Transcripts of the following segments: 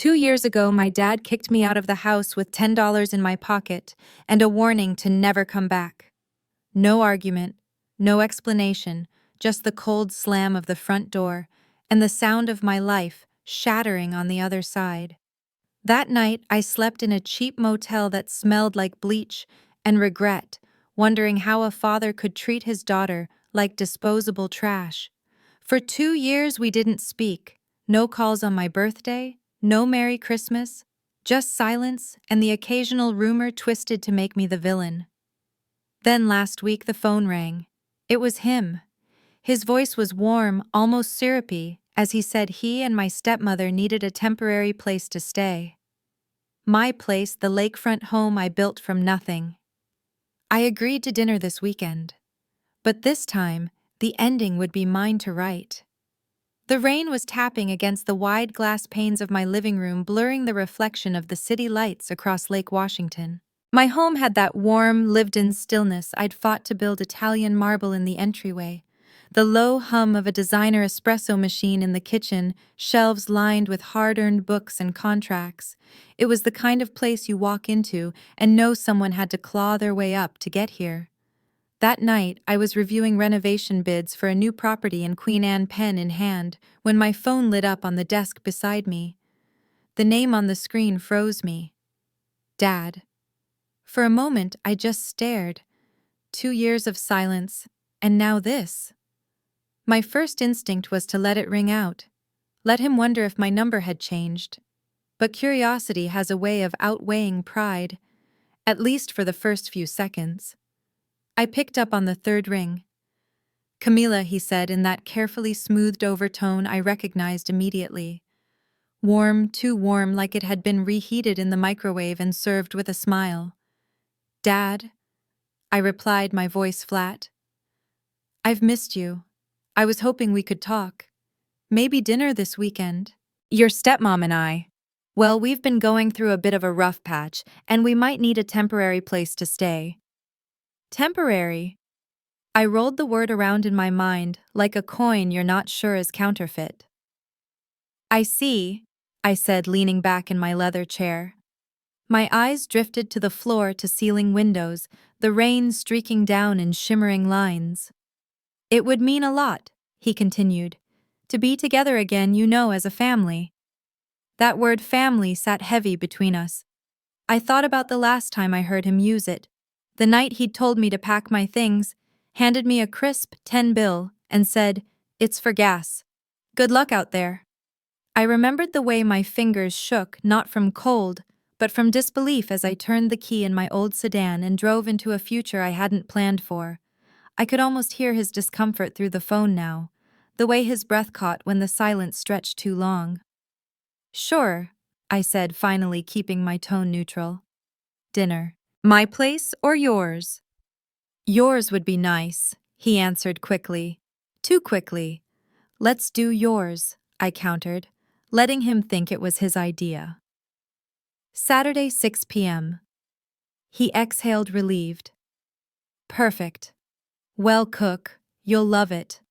2 years ago, my dad kicked me out of the house with $10 in my pocket and a warning to never come back. No argument, no explanation, just the cold slam of the front door and the sound of my life shattering on the other side. That night, I slept in a cheap motel that smelled like bleach and regret, wondering how a father could treat his daughter like disposable trash. For 2 years, we didn't speak. No calls on my birthday, no Merry Christmas, just silence and the occasional rumor twisted to make me the villain. Then last week, the phone rang. It was him. His voice was warm, almost syrupy, as he said he and my stepmother needed a temporary place to stay. My place, the lakefront home I built from nothing. I agreed to dinner this weekend. But this time, the ending would be mine to write. The rain was tapping against the wide glass panes of my living room, blurring the reflection of the city lights across Lake Washington. My home had that warm, lived-in stillness I'd fought to build Italian marble in the entryway. The low hum of a designer espresso machine in the kitchen, shelves lined with hard-earned books and contracts. It was the kind of place you walk into and know someone had to claw their way up to get here. That night, I was reviewing renovation bids for a new property in Queen Anne, pen in hand, when my phone lit up on the desk beside me. The name on the screen froze me. Dad. For a moment, I just stared. 2 years of silence, and now this. My first instinct was to let it ring out. Let him wonder if my number had changed. But curiosity has a way of outweighing pride, at least for the first few seconds. I picked up on the third ring. Camila, he said in that carefully smoothed over tone I recognized immediately. Warm, too warm, like it had been reheated in the microwave and served with a smile. Dad, I replied, my voice flat. I've missed you. I was hoping we could talk. Maybe dinner this weekend. Your stepmom and I. Well, we've been going through a bit of a rough patch, and we might need a temporary place to stay. Temporary? I rolled the word around in my mind, like a coin you're not sure is counterfeit. I see, I said, leaning back in my leather chair. My eyes drifted to the floor to ceiling windows, the rain streaking down in shimmering lines. It would mean a lot, he continued, to be together again, as a family. That word family sat heavy between us. I thought about the last time I heard him use it, the night he'd told me to pack my things, handed me a crisp 10 bill, and said, "It's for gas. Good luck out there." I remembered the way my fingers shook, not from cold, but from disbelief as I turned the key in my old sedan and drove into a future I hadn't planned for. I could almost hear his discomfort through the phone now, the way his breath caught when the silence stretched too long. Sure, I said, finally keeping my tone neutral. Dinner. My place or yours? Yours would be nice, he answered quickly. Too quickly. Let's do yours, I countered, letting him think it was his idea. Saturday, 6 p.m. He exhaled, relieved. Perfect. Well, cook, you'll love it.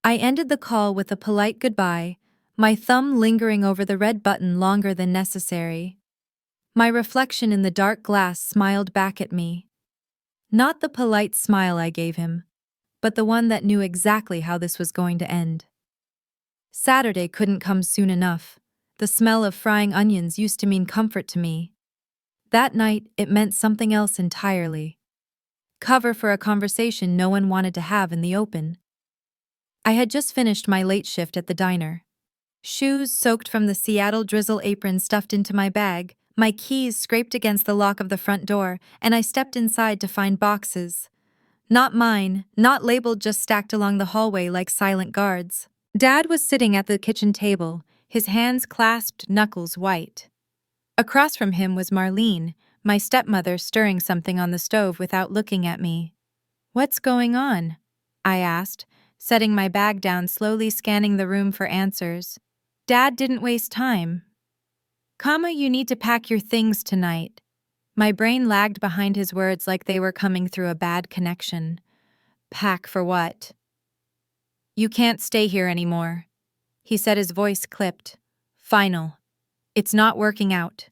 I ended the call with a polite goodbye, my thumb lingering over the red button longer than necessary. My reflection in the dark glass smiled back at me. Not the polite smile I gave him, but the one that knew exactly how this was going to end. Saturday couldn't come soon enough. The smell of frying onions used to mean comfort to me. That night, it meant something else entirely. Cover for a conversation no one wanted to have in the open. I had just finished my late shift at the diner. Shoes soaked from the Seattle drizzle apron stuffed into my bag, my keys scraped against the lock of the front door, and I stepped inside to find boxes. Not mine, not labeled, just stacked along the hallway like silent guards. Dad was sitting at the kitchen table, his hands clasped, knuckles white. Across from him was Marlene, my stepmother, stirring something on the stove without looking at me. "What's going on?" I asked, setting my bag down, slowly scanning the room for answers. Dad didn't waste time. You need to pack your things tonight." My brain lagged behind his words like they were coming through a bad connection. Pack for what? "You can't stay here anymore," he said, his voice clipped. "Final." It's not working out.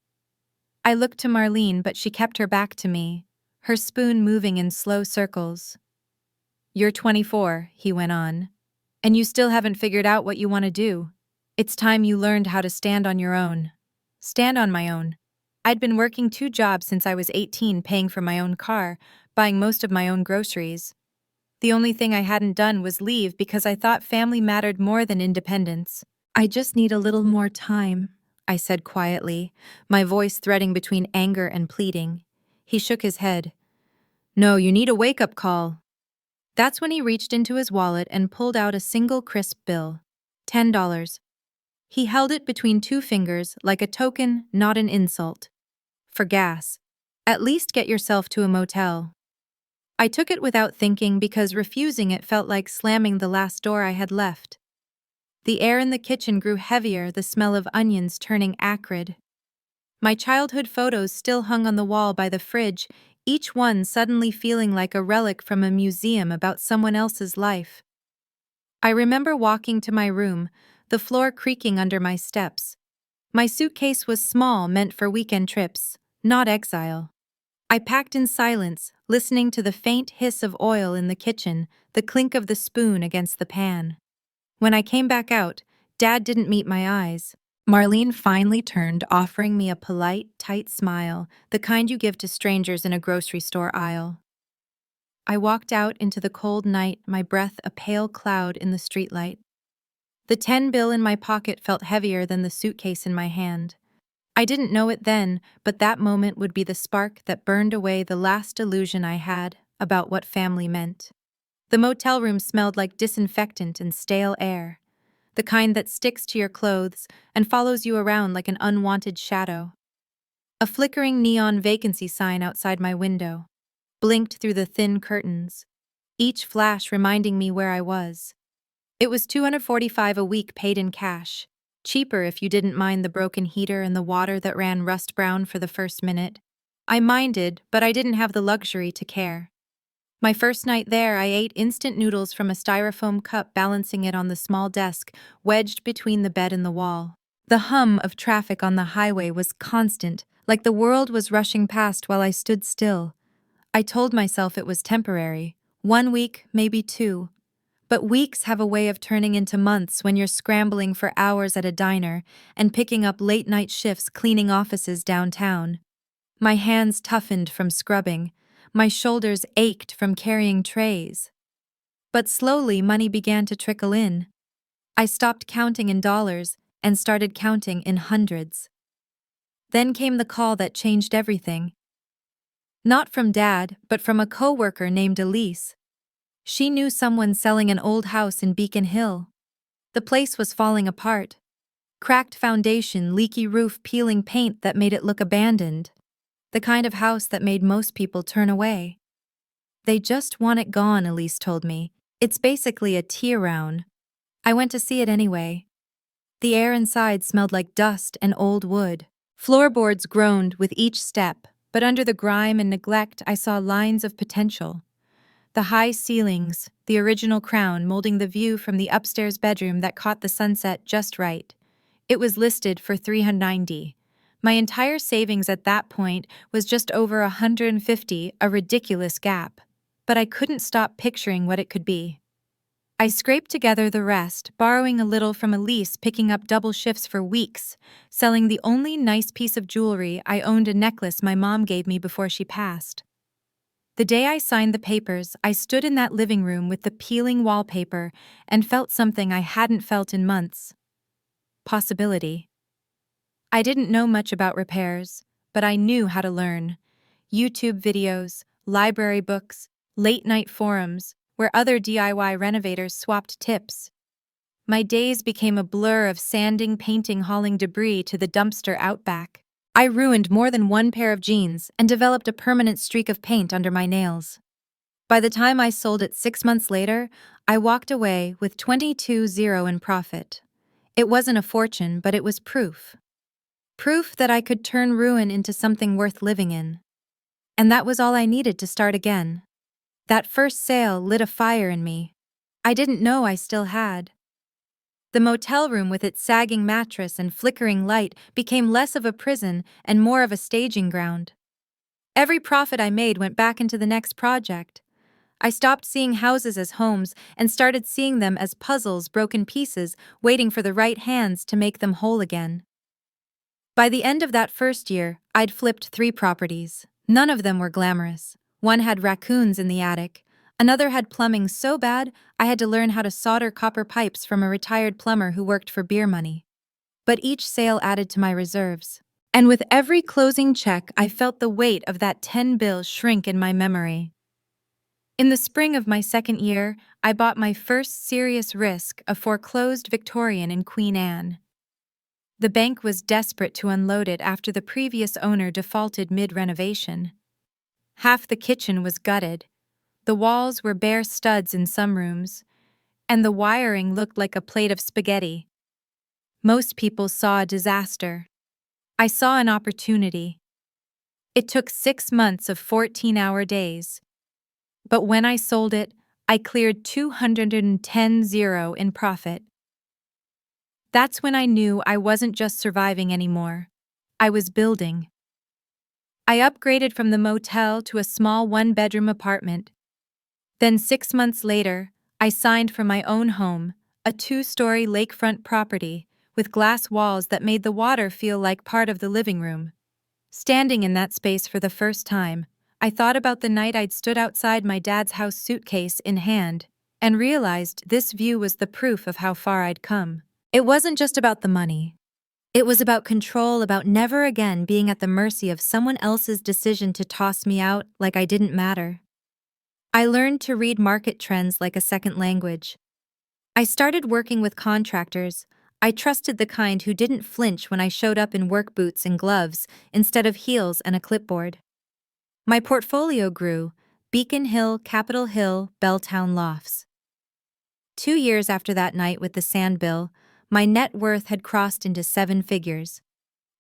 I looked to Marlene, but she kept her back to me, her spoon moving in slow circles. You're 24, he went on, and you still haven't figured out what you want to do. It's time you learned how to stand on your own. Stand on my own. I'd been working 2 jobs since I was 18, paying for my own car, buying most of my own groceries. The only thing I hadn't done was leave because I thought family mattered more than independence. I just need a little more time, I said quietly, my voice threading between anger and pleading. He shook his head. No, you need a wake-up call. That's when he reached into his wallet and pulled out a single crisp bill. $10. He held it between 2 fingers like a token, not an insult. For gas. At least get yourself to a motel. I took it without thinking because refusing it felt like slamming the last door I had left. The air in the kitchen grew heavier, the smell of onions turning acrid. My childhood photos still hung on the wall by the fridge, each one suddenly feeling like a relic from a museum about someone else's life. I remember walking to my room, the floor creaking under my steps. My suitcase was small, meant for weekend trips, not exile. I packed in silence, listening to the faint hiss of oil in the kitchen, the clink of the spoon against the pan. When I came back out, Dad didn't meet my eyes. Marlene finally turned, offering me a polite, tight smile, the kind you give to strangers in a grocery store aisle. I walked out into the cold night, my breath a pale cloud in the streetlight. The 10 bill in my pocket felt heavier than the suitcase in my hand. I didn't know it then, but that moment would be the spark that burned away the last illusion I had about what family meant. The motel room smelled like disinfectant and stale air, the kind that sticks to your clothes and follows you around like an unwanted shadow. A flickering neon vacancy sign outside my window blinked through the thin curtains, each flash reminding me where I was. It was $245 a week paid in cash, cheaper if you didn't mind the broken heater and the water that ran rust-brown for the first minute. I minded, but I didn't have the luxury to care. My first night there, I ate instant noodles from a styrofoam cup, balancing it on the small desk wedged between the bed and the wall. The hum of traffic on the highway was constant, like the world was rushing past while I stood still. I told myself it was temporary, 1 week, maybe 2. But weeks have a way of turning into months when you're scrambling for hours at a diner and picking up late-night shifts cleaning offices downtown. My hands toughened from scrubbing. My shoulders ached from carrying trays. But slowly, money began to trickle in. I stopped counting in dollars and started counting in hundreds. Then came the call that changed everything. Not from Dad, but from a coworker named Elise. She knew someone selling an old house in Beacon Hill. The place was falling apart. Cracked foundation, leaky roof, peeling paint that made it look abandoned. The kind of house that made most people turn away. They just want it gone, Elise told me. It's basically a teardown. I went to see it anyway. The air inside smelled like dust and old wood. Floorboards groaned with each step, but under the grime and neglect I saw lines of potential. The high ceilings, the original crown molding the view from the upstairs bedroom that caught the sunset just right. It was listed for $390. My entire savings at that point was just over $150, a ridiculous gap. But I couldn't stop picturing what it could be. I scraped together the rest, borrowing a little from Elise, picking up double shifts for weeks, selling the only nice piece of jewelry I owned, a necklace my mom gave me before she passed. The day I signed the papers, I stood in that living room with the peeling wallpaper and felt something I hadn't felt in months. Possibility. I didn't know much about repairs, but I knew how to learn. YouTube videos, library books, late-night forums, where other DIY renovators swapped tips. My days became a blur of sanding, painting, hauling debris to the dumpster out back. I ruined more than 1 pair of jeans and developed a permanent streak of paint under my nails. By the time I sold it 6 months later, I walked away with $22,000 in profit. It wasn't a fortune, but it was proof. Proof that I could turn ruin into something worth living in. And that was all I needed to start again. That first sale lit a fire in me I didn't know I still had. The motel room with its sagging mattress and flickering light became less of a prison and more of a staging ground. Every profit I made went back into the next project. I stopped seeing houses as homes and started seeing them as puzzles, broken pieces, waiting for the right hands to make them whole again. By the end of that first year, I'd flipped 3 properties. None of them were glamorous. One had raccoons in the attic. Another had plumbing so bad, I had to learn how to solder copper pipes from a retired plumber who worked for beer money. But each sale added to my reserves. And with every closing check, I felt the weight of that 10 bill shrink in my memory. In the spring of my second year, I bought my first serious risk, a foreclosed Victorian in Queen Anne. The bank was desperate to unload it after the previous owner defaulted mid-renovation. Half the kitchen was gutted. The walls were bare studs in some rooms, and the wiring looked like a plate of spaghetti. Most people saw a disaster. I saw an opportunity. It took 6 months of 14-hour days. But when I sold it, I cleared $210,000 in profit. That's when I knew I wasn't just surviving anymore. I was building. I upgraded from the motel to a small 1-bedroom apartment. Then 6 months later, I signed for my own home, a 2-story lakefront property with glass walls that made the water feel like part of the living room. Standing in that space for the first time, I thought about the night I'd stood outside my dad's house, suitcase in hand, and realized this view was the proof of how far I'd come. It wasn't just about the money. It was about control, about never again being at the mercy of someone else's decision to toss me out like I didn't matter. I learned to read market trends like a second language. I started working with contractors. I trusted the kind who didn't flinch when I showed up in work boots and gloves instead of heels and a clipboard. My portfolio grew: Beacon Hill, Capitol Hill, Belltown Lofts. 2 years after that night with the sand bill, my net worth had crossed into 7 figures.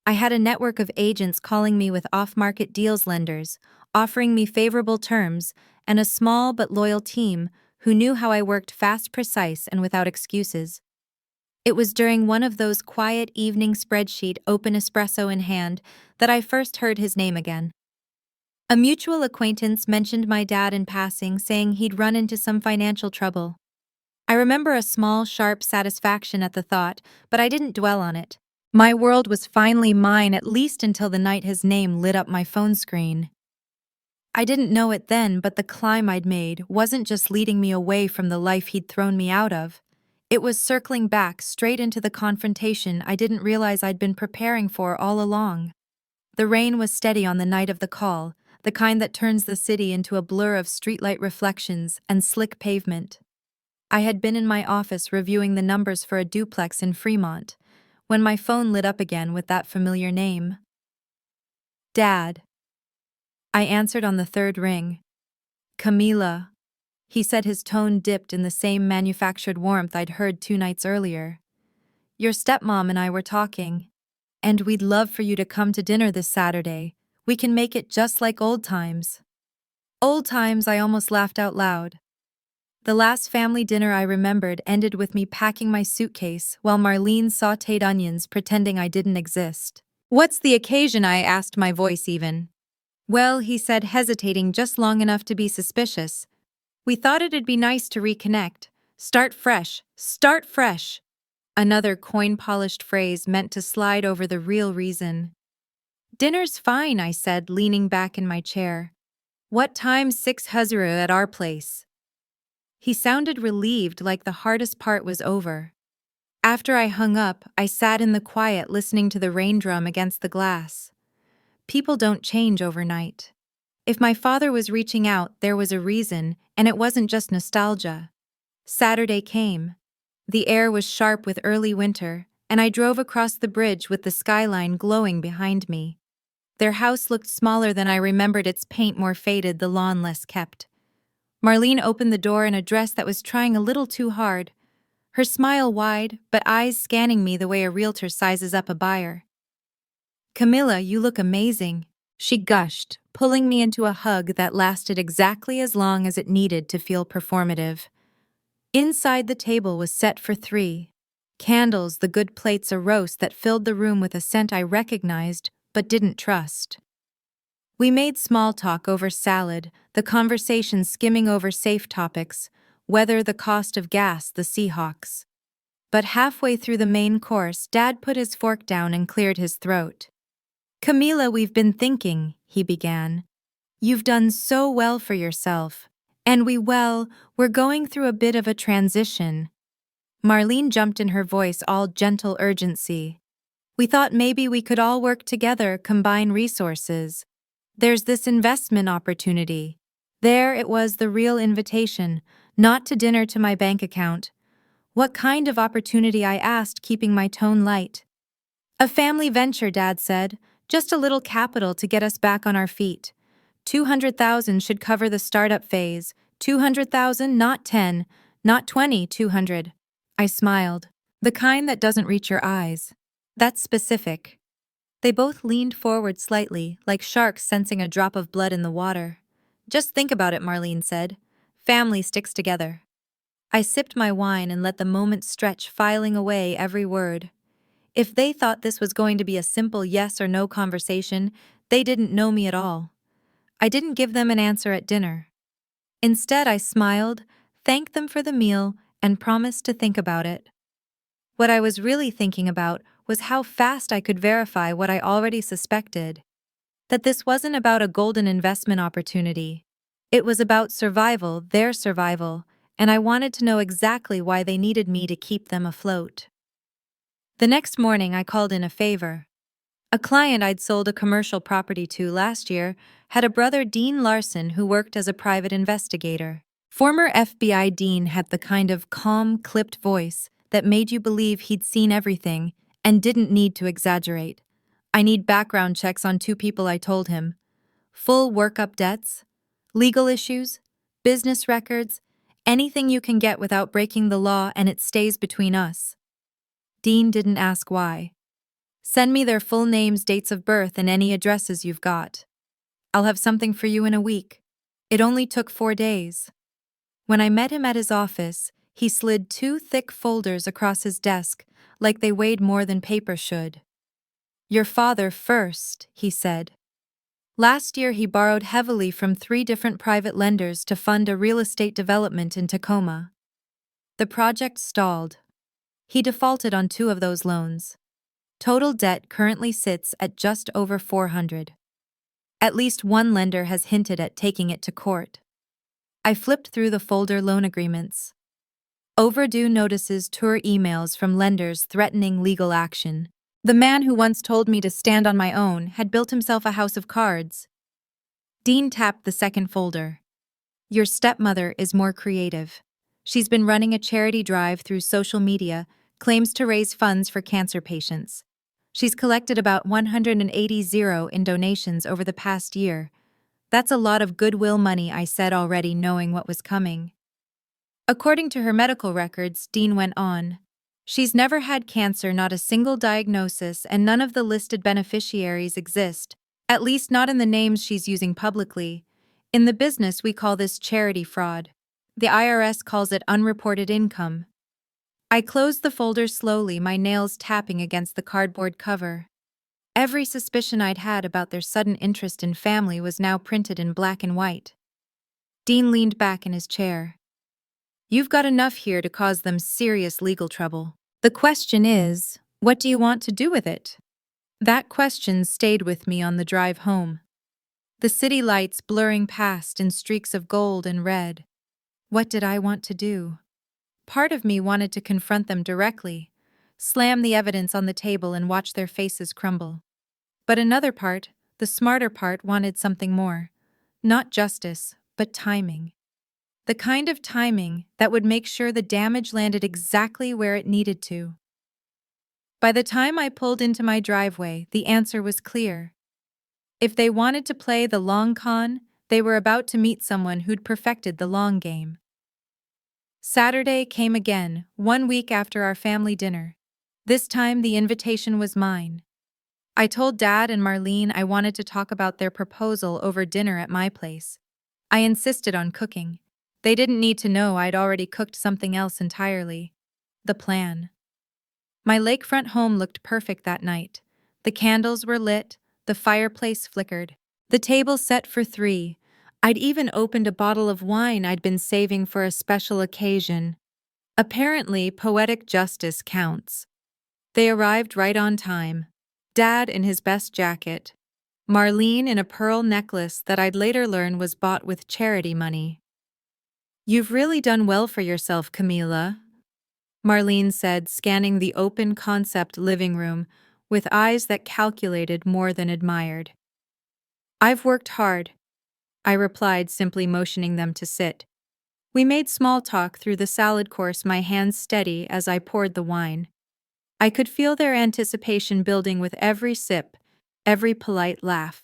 I had a network of agents calling me with off-market deals, lenders offering me favorable terms, and a small but loyal team who knew how I worked fast, precise, and without excuses. It was during one of those quiet evening spreadsheet open espresso in hand that I first heard his name again. A mutual acquaintance mentioned my dad in passing, saying he'd run into some financial trouble. I remember a small, sharp satisfaction at the thought, but I didn't dwell on it. My world was finally mine, at least until the night his name lit up my phone screen. I didn't know it then, but the climb I'd made wasn't just leading me away from the life he'd thrown me out of. It was circling back straight into the confrontation I didn't realize I'd been preparing for all along. The rain was steady on the night of the call, the kind that turns the city into a blur of streetlight reflections and slick pavement. I had been in my office reviewing the numbers for a duplex in Fremont, when my phone lit up again with that familiar name. Dad. I answered on the 3rd ring. Camila. He said, his tone dipped in the same manufactured warmth I'd heard 2 nights earlier. Your stepmom and I were talking, and we'd love for you to come to dinner this Saturday. We can make it just like old times. Old times, I almost laughed out loud. The last family dinner I remembered ended with me packing my suitcase while Marlene sautéed onions, pretending I didn't exist. What's the occasion? I asked, my voice even. Well, he said, hesitating just long enough to be suspicious. We thought it'd be nice to reconnect. Start fresh. Start fresh. Another coin-polished phrase meant to slide over the real reason. Dinner's fine, I said, leaning back in my chair. What time's 6 Hazara at our place? He sounded relieved, like the hardest part was over. After I hung up, I sat in the quiet listening to the rain drum against the glass. People don't change overnight. If my father was reaching out, there was a reason, and it wasn't just nostalgia. Saturday came. The air was sharp with early winter, and I drove across the bridge with the skyline glowing behind me. Their house looked smaller than I remembered, its paint more faded, the lawn less kept. Marlene opened the door in a dress that was trying a little too hard, her smile wide, but eyes scanning me the way a realtor sizes up a buyer. Camilla, you look amazing, she gushed, pulling me into a hug that lasted exactly as long as it needed to feel performative. Inside, the table was set for 3. Candles, the good plates, a roast that filled the room with a scent I recognized but didn't trust. We made small talk over salad, the conversation skimming over safe topics, weather, the cost of gas, the Seahawks. But halfway through the main course, Dad put his fork down and cleared his throat. "Camila, we've been thinking," he began. "You've done so well for yourself. And we're going through a bit of a transition." Marlene jumped in, her voice all gentle urgency. "We thought maybe we could all work together, combine resources. There's this investment opportunity." There it was, the real invitation, not to dinner, to my bank account. "What kind of opportunity?" I asked, keeping my tone light. "A family venture," Dad said. "Just a little capital to get us back on our feet. 200,000 should cover the startup phase. 200,000, not 10, not 20, 200. I smiled. "The kind that doesn't reach your eyes. That's specific." They both leaned forward slightly, like sharks sensing a drop of blood in the water. "Just think about it," Marlene said. "Family sticks together." I sipped my wine and let the moment stretch, filing away every word. If they thought this was going to be a simple yes or no conversation, they didn't know me at all. I didn't give them an answer at dinner. Instead, I smiled, thanked them for the meal, and promised to think about it. What I was really thinking about was how fast I could verify what I already suspected: that this wasn't about a golden investment opportunity. It was about survival, their survival, and I wanted to know exactly why they needed me to keep them afloat. The next morning, I called in a favor. A client I'd sold a commercial property to last year had a brother, Dean Larson, who worked as a private investigator. Former FBI Dean had the kind of calm, clipped voice that made you believe he'd seen everything and didn't need to exaggerate. "I need background checks on 2 people," I told him. "Full workup debts, legal issues, business records, anything you can get without breaking the law, and it stays between us." Dean didn't ask why. "Send me their full names, dates of birth, and any addresses you've got. I'll have something for you in a week." It only took 4 days. When I met him at his office, he slid 2 thick folders across his desk, like they weighed more than paper should. "Your father first," he said. Last year he borrowed heavily from 3 different private lenders to fund a real estate development in Tacoma. The project stalled. He defaulted on 2 of those loans. Total debt currently sits at just over 400. At least one lender has hinted at taking it to court. I flipped through the folder: loan agreements, overdue notices, tour emails from lenders threatening legal action. The man who once told me to stand on my own had built himself a house of cards. Dean tapped the second folder. "Your stepmother is more creative. She's been running a charity drive through social media, claims to raise funds for cancer patients. She's collected about 180 in donations over the past year. That's a lot of goodwill money," I said, already knowing what was coming. "According to her medical records," Dean went on, "she's never had cancer, not a single diagnosis, and none of the listed beneficiaries exist, at least not in the names she's using publicly. In the business, we call this charity fraud. The IRS calls it unreported income." I closed the folder slowly, my nails tapping against the cardboard cover. Every suspicion I'd had about their sudden interest in family was now printed in black and white. Dean leaned back in his chair. "You've got enough here to cause them serious legal trouble. The question is, what do you want to do with it?" That question stayed with me on the drive home. The city lights blurring past in streaks of gold and red. What did I want to do? Part of me wanted to confront them directly, slam the evidence on the table and watch their faces crumble. But another part, the smarter part, wanted something more. Not justice, but timing. The kind of timing that would make sure the damage landed exactly where it needed to. By the time I pulled into my driveway, the answer was clear. If they wanted to play the long con, they were about to meet someone who'd perfected the long game. Saturday came again, 1 week after our family dinner. This time the invitation was mine. I told Dad and Marlene I wanted to talk about their proposal over dinner at my place. I insisted on cooking. They didn't need to know I'd already cooked something else entirely. The plan. My lakefront home looked perfect that night. The candles were lit, the fireplace flickered, the table set for three. I'd even opened a bottle of wine I'd been saving for a special occasion. Apparently, poetic justice counts. They arrived right on time. Dad in his best jacket. Marlene in a pearl necklace that I'd later learn was bought with charity money. "You've really done well for yourself, Camila," Marlene said, scanning the open concept living room with eyes that calculated more than admired. "I've worked hard," I replied, simply motioning them to sit. We made small talk through the salad course, my hands steady as I poured the wine. I could feel their anticipation building with every sip, every polite laugh.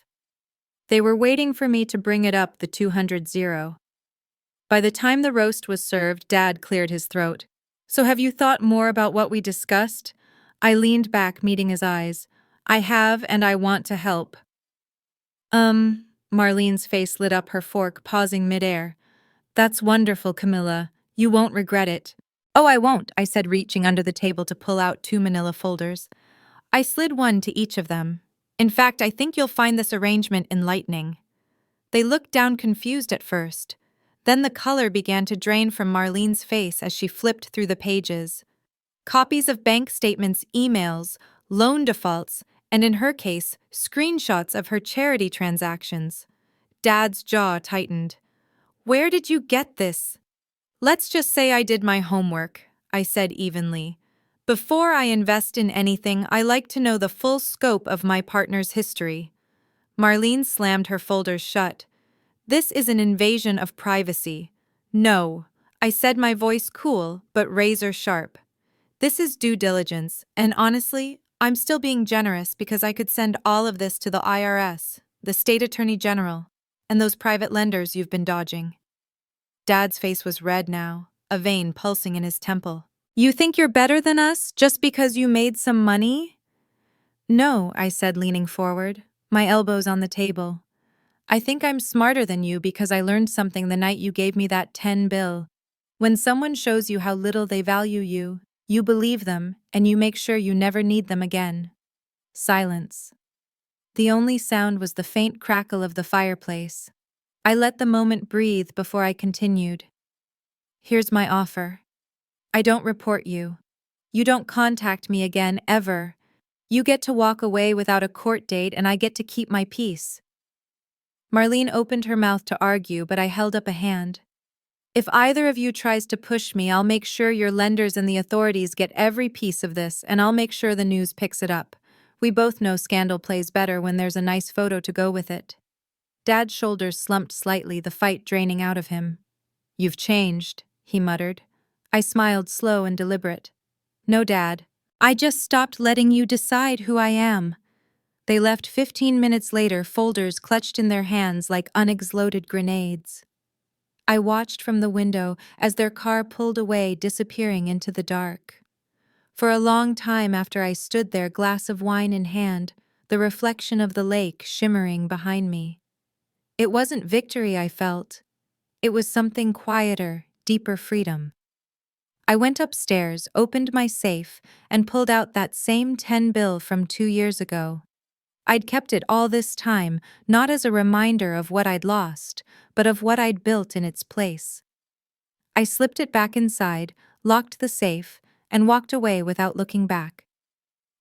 They were waiting for me to bring it up the 200. By the time the roast was served, Dad cleared his throat. "So have you thought more about what we discussed?" I leaned back, meeting his eyes. "I have, and I want to help." Marlene's face lit up, her fork pausing midair. "That's wonderful, Camilla. You won't regret it." "Oh, I won't," I said, reaching under the table to pull out 2 manila folders. I slid one to each of them. "In fact, I think you'll find this arrangement enlightening." They looked down, confused at first. Then the color began to drain from Marlene's face as she flipped through the pages. Copies of bank statements, emails, loan defaults, and in her case, screenshots of her charity transactions. Dad's jaw tightened. "Where did you get this?" "Let's just say I did my homework," I said evenly. "Before I invest in anything, I like to know the full scope of my partner's history." Marlene slammed her folders shut. "This is an invasion of privacy." "No," I said, my voice cool but razor sharp. "This is due diligence, and honestly, I'm still being generous because I could send all of this to the IRS, the State Attorney General, and those private lenders you've been dodging." Dad's face was red now, a vein pulsing in his temple. "You think you're better than us just because you made some money?" "No," I said, leaning forward, my elbows on the table. "I think I'm smarter than you because I learned something the night you gave me that 10 bill. When someone shows you how little they value you, you believe them and you make sure you never need them again." Silence. The only sound was the faint crackle of the fireplace. I let the moment breathe before I continued. "Here's my offer. I don't report you. You don't contact me again, ever. You get to walk away without a court date and I get to keep my peace." Marlene opened her mouth to argue, but I held up a hand. "If either of you tries to push me, I'll make sure your lenders and the authorities get every piece of this, and I'll make sure the news picks it up. We both know scandal plays better when there's a nice photo to go with it." Dad's shoulders slumped slightly, the fight draining out of him. "You've changed," he muttered. I smiled, slow and deliberate. "No, Dad. I just stopped letting you decide who I am." They left 15 minutes later, folders clutched in their hands like unexploded grenades. I watched from the window as their car pulled away, disappearing into the dark. For a long time after I stood there, glass of wine in hand, the reflection of the lake shimmering behind me. It wasn't victory I felt. It was something quieter, deeper freedom. I went upstairs, opened my safe, and pulled out that same 10 bill from 2 years ago. I'd kept it all this time, not as a reminder of what I'd lost, but of what I'd built in its place. I slipped it back inside, locked the safe, and walked away without looking back.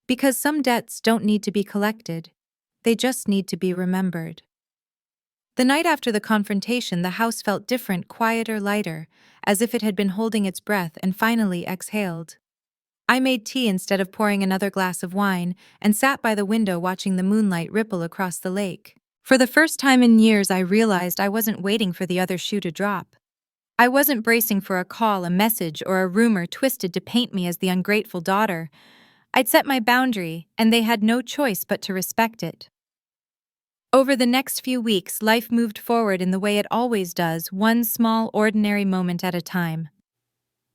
Because some debts don't need to be collected, they just need to be remembered. The night after the confrontation, the house felt different, quieter, lighter, as if it had been holding its breath and finally exhaled. I made tea instead of pouring another glass of wine and sat by the window watching the moonlight ripple across the lake. For the first time in years, I realized I wasn't waiting for the other shoe to drop. I wasn't bracing for a call, a message, or a rumor twisted to paint me as the ungrateful daughter. I'd set my boundary, and they had no choice but to respect it. Over the next few weeks, life moved forward in the way it always does, one small, ordinary moment at a time.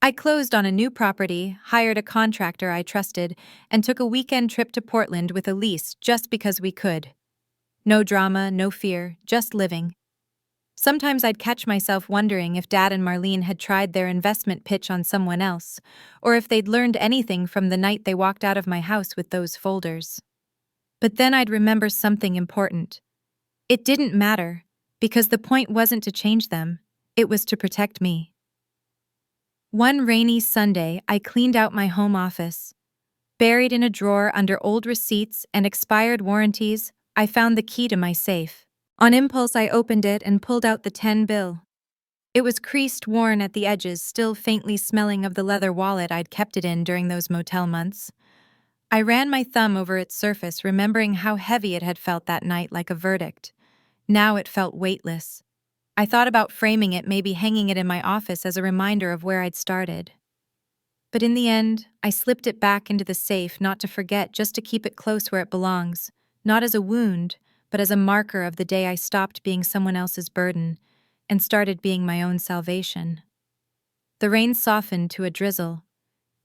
I closed on a new property, hired a contractor I trusted, and took a weekend trip to Portland with Elise just because we could. No drama, no fear, just living. Sometimes I'd catch myself wondering if Dad and Marlene had tried their investment pitch on someone else, or if they'd learned anything from the night they walked out of my house with those folders. But then I'd remember something important. It didn't matter, because the point wasn't to change them, it was to protect me. One rainy Sunday, I cleaned out my home office. Buried in a drawer under old receipts and expired warranties, I found the key to my safe. On impulse, I opened it and pulled out the 10 bill. It was creased, worn at the edges, still faintly smelling of the leather wallet I'd kept it in during those motel months. I ran my thumb over its surface, remembering how heavy it had felt that night, like a verdict. Now it felt weightless. I thought about framing it, maybe hanging it in my office as a reminder of where I'd started. But in the end, I slipped it back into the safe, not to forget, just to keep it close where it belongs, not as a wound, but as a marker of the day I stopped being someone else's burden and started being my own salvation. The rain softened to a drizzle,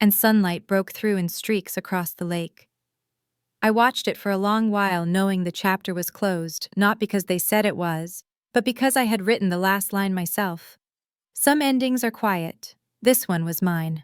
and sunlight broke through in streaks across the lake. I watched it for a long while, knowing the chapter was closed, not because they said it was, but because I had written the last line myself. Some endings are quiet. This one was mine.